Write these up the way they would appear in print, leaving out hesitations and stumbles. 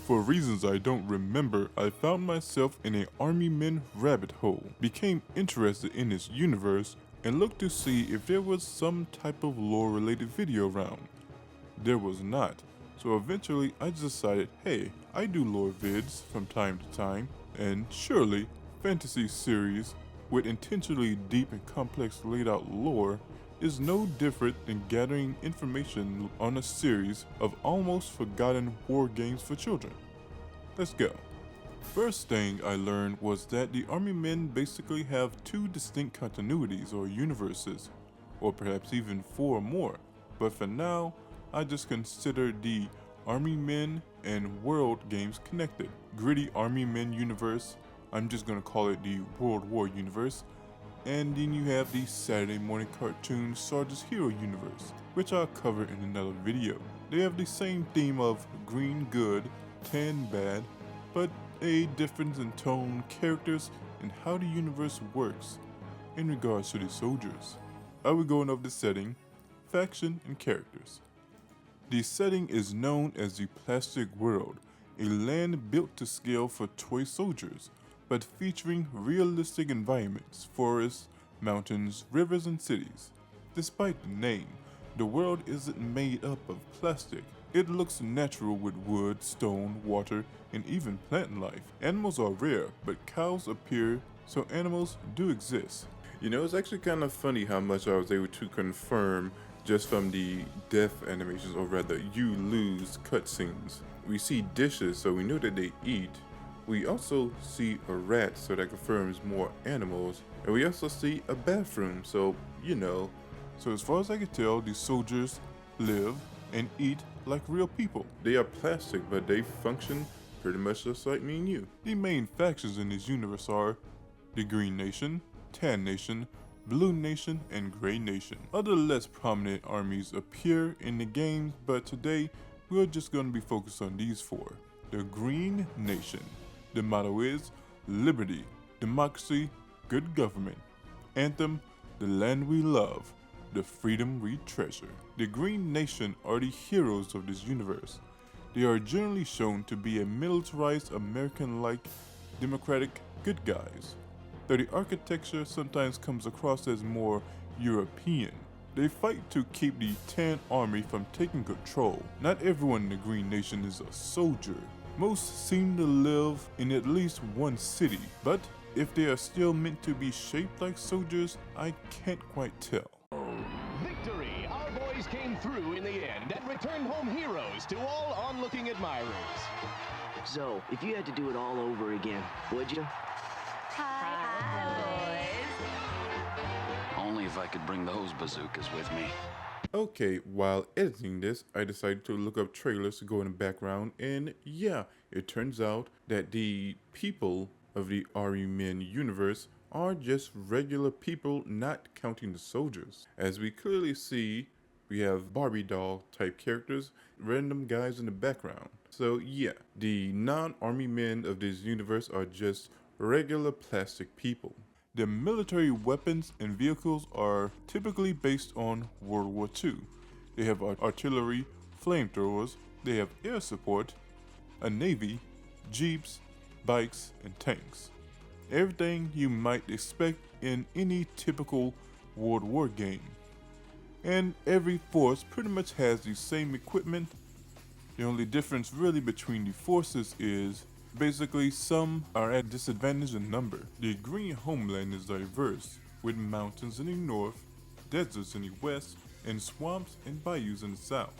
For reasons I don't remember, I found myself in a Army Men rabbit hole, became interested in this universe, and looked to see if there was some type of lore related video around. There was not, so eventually I decided, hey, I do lore vids from time to time, and surely fantasy series with intentionally deep and complex laid out lore is no different than gathering information on a series of almost forgotten war games for children. Let's go. First thing I learned was that the Army Men basically have two distinct continuities or universes, or perhaps even four more, but for now, I just consider the Army Men and World games connected. Gritty Army Men universe, I'm just gonna call it the World War universe, and then you have the Saturday morning cartoon Sarge's Hero universe, which I'll cover in another video. They have the same theme of green good, tan bad, but a difference in tone, characters, and how the universe works in regards to the soldiers. I will go over the setting, faction, and characters. The setting is known as the Plastic World, a land built to scale for toy soldiers, but featuring realistic environments, forests, mountains, rivers, and cities. Despite the name, the world isn't made up of plastic. It looks natural with wood, stone, water, and even plant life. Animals are rare, but cows appear, so animals do exist. You know, it's actually kind of funny how much I was able to confirm just from the death animations, or rather you lose cutscenes. We see dishes, so we know that they eat. We also see a rat, so that confirms more animals. And we also see a bathroom, so you know. So as far as I can tell, these soldiers live and eat like real people. They are plastic, but they function pretty much just like me and you. The main factions in this universe are the Green Nation, Tan Nation, Blue Nation, and Gray Nation. Other less prominent armies appear in the game, but today we're just going to be focused on these four. The Green Nation. The motto is liberty, democracy, good government. Anthem, the land we love, the freedom we treasure. The Green Nation are the heroes of this universe. They are generally shown to be a militarized American-like democratic good guys, though the architecture sometimes comes across as more European. They fight to keep the Tan Army from taking control. Not everyone in the Green Nation is a soldier. Most seem to live in at least one city, but if they are still meant to be shaped like soldiers, I can't quite tell. Victory! Our boys came through in the end and returned home heroes to all onlooking admirers. So, if you had to do it all over again, would you? Hi, Only if I could bring those bazookas with me. Okay, while editing this, I decided to look up trailers to go in the background, and yeah, it turns out that the people of the Army Men universe are just regular people, not counting the soldiers. As we clearly see, we have Barbie doll type characters, random guys in the background. So yeah, the non-Army Men of this universe are just regular plastic people. The military weapons and vehicles are typically based on World War II. They have artillery, flamethrowers, they have air support, a navy, jeeps, bikes, and tanks. Everything you might expect in any typical World War game. And every force pretty much has the same equipment. The only difference really between the forces is basically some are at disadvantage in number. The green homeland is diverse, with mountains in the north, deserts in the west, and swamps and bayous in the south.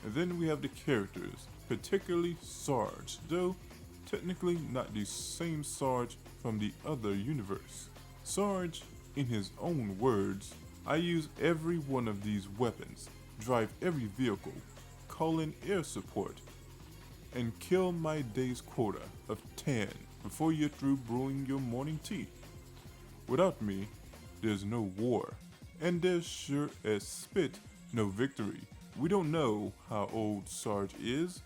And then we have the characters, particularly Sarge, though technically not the same Sarge from the other universe. Sarge, in his own words, I use every one of these weapons, drive every vehicle, call in air support, and kill my day's quota of 10 before you're through brewing your morning tea. Without me, there's no war, and there's sure as spit no victory. We don't know how old Sarge is,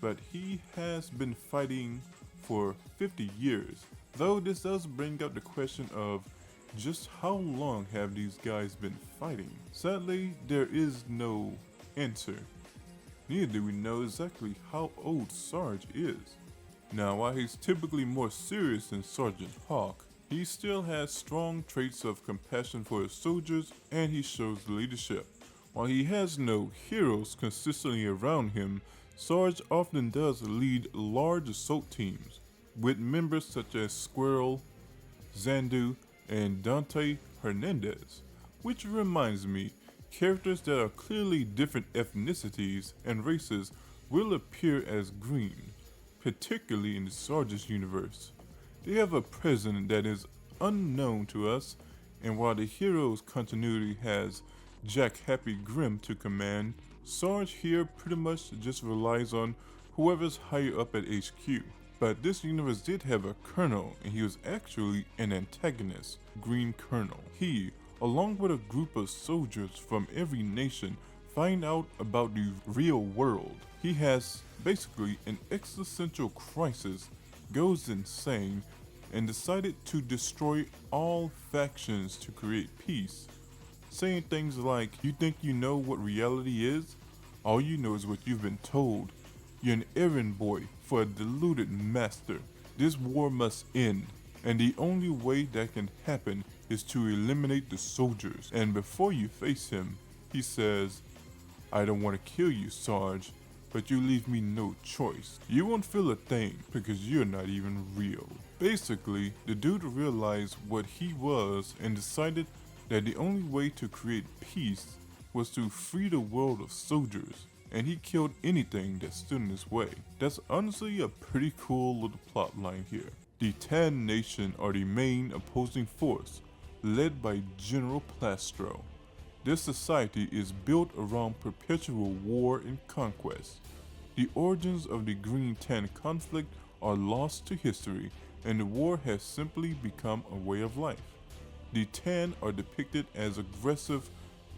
but he has been fighting for 50 years, though this does bring up the question of just how long have these guys been fighting? Sadly, there is no answer. neither do we know exactly how old Sarge is. Now, while he's typically more serious than Sergeant Hawk, he still has strong traits of compassion for his soldiers and he shows leadership. While he has no heroes consistently around him, Sarge often does lead large assault teams, with members such as Squirrel, Zandu, and Dante Hernandez. Which reminds me, characters that are clearly different ethnicities and races will appear as green, particularly in the Sarge's universe. They have a president that is unknown to us, and while the hero's continuity has Jack Happy Grimm to command, Sarge here pretty much just relies on whoever's higher up at HQ. But this universe did have a colonel, and he was actually an antagonist, Green Colonel. He, along with a group of soldiers from every nation, find out about the real world. He has basically an existential crisis, goes insane, and decided to destroy all factions to create peace. Saying things like, "You think you know what reality is? All you know is what you've been told. You're an errand boy for a deluded master. This war must end, and the only way that can happen is to eliminate the soldiers." And before you face him, he says, "I don't want to kill you, Sarge, but you leave me no choice. You won't feel a thing because you're not even real." Basically, the dude realized what he was and decided that the only way to create peace was to free the world of soldiers, and he killed anything that stood in his way. That's honestly a pretty cool little plot line here. The Tan Nation are the main opposing force, led by General Plastro. This society is built around perpetual war and conquest. The origins of the Green-Tan conflict are lost to history, and the war has simply become a way of life. The Tan are depicted as aggressive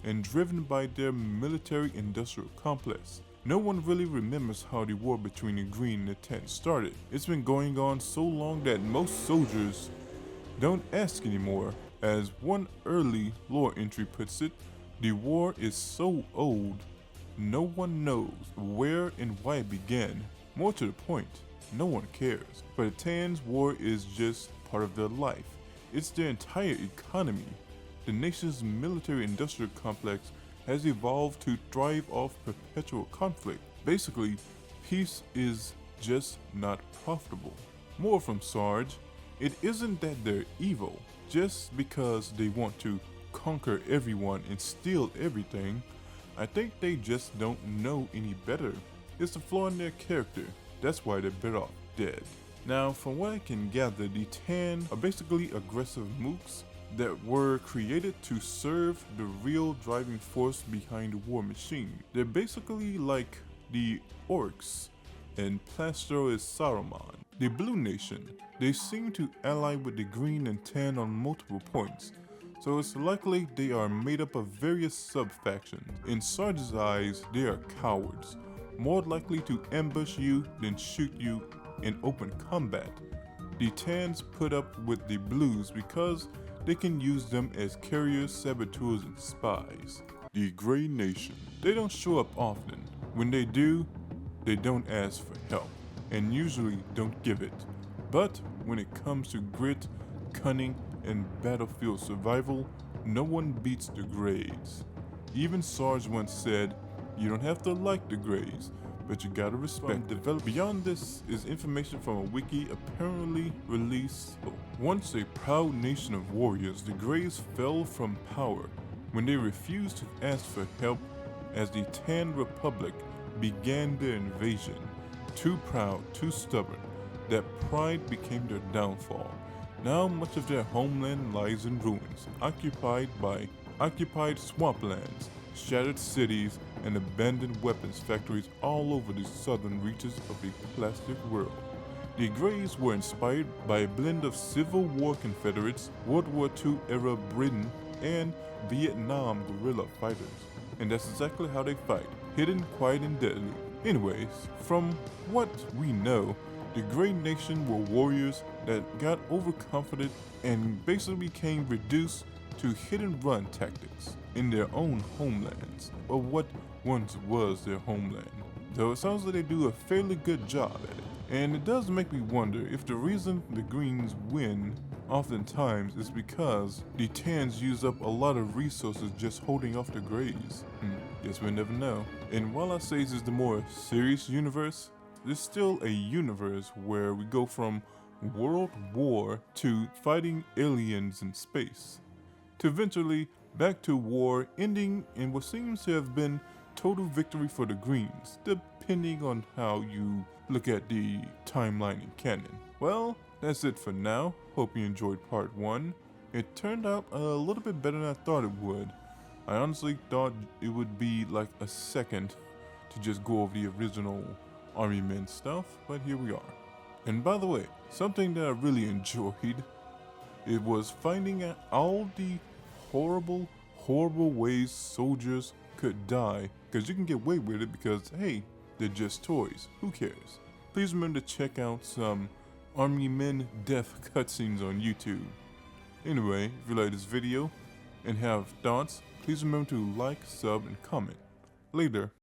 and driven by their military-industrial complex. No one really remembers how the war between the Green and the Tan started. It's been going on so long that most soldiers don't ask anymore. As one early lore entry puts it, the war is so old, no one knows where and why it began. More to the point, no one cares. For the Tans, war is just part of their life. It's their entire economy. The nation's military-industrial complex has evolved to thrive off perpetual conflict. Basically, peace is just not profitable. More from Sarge, it isn't that they're evil. Just because they want to conquer everyone and steal everything, I think they just don't know any better. It's a flaw in their character. That's why they're better off dead. Now, from what I can gather, the Tan are basically aggressive mooks that were created to serve the real driving force behind the war machine. They're basically like the Orcs, and Plastro is Saruman. The Blue Nation, they seem to ally with the Green and Tan on multiple points, so it's likely they are made up of various sub-factions. In Sarge's eyes, they are cowards, more likely to ambush you than shoot you in open combat. The Tans put up with the Blues because they can use them as carriers, saboteurs, and spies. The Grey Nation, they don't show up often. When they do, they don't ask for help, and usually don't give it. But when it comes to grit, cunning, and battlefield survival, no one beats the Greys. Even Sarge once said, "You don't have to like the Greys, but you gotta respect them." Beyond this is information from a wiki apparently released. Once a proud nation of warriors, the Greys fell from power when they refused to ask for help as the Tan Republic began their invasion. Too proud, too stubborn, that pride became their downfall. Now much of their homeland lies in ruins, occupied swamplands, shattered cities, and abandoned weapons factories all over the southern reaches of the plastic world. The Greys were inspired by a blend of Civil War Confederates, World War II era Britain, and Vietnam guerrilla fighters. And that's exactly how they fight, hidden, quiet, and deadly. Anyways, from what we know, the Grey Nation were warriors that got overconfident and basically became reduced to hit-and-run tactics in their own homelands, or what once was their homeland. though it sounds like they do a fairly good job at it. And it does make me wonder if the reason the Greens win oftentimes is because the Tans use up a lot of resources just holding off the Greys. Guess we'll never know. And while I say this is the more serious universe, there's still a universe where we go from world war to fighting aliens in space, to eventually back to war ending in what seems to have been total victory for the Greens, depending on how you look at the timeline and canon. Well, that's it for now. Hope you enjoyed part 1. It turned out a little bit better than I thought it would. I honestly thought it would be like a second to just go over the original Army Men stuff, but here we are. And by the way, something that I really enjoyed, it was finding out all the horrible ways soldiers could die, because you can get away with it because, hey, they're just toys. Who cares? Please remember to check out some Army Men death cutscenes on YouTube. Anyway, if you like this video and have thoughts, please remember to like, sub, and comment. Later.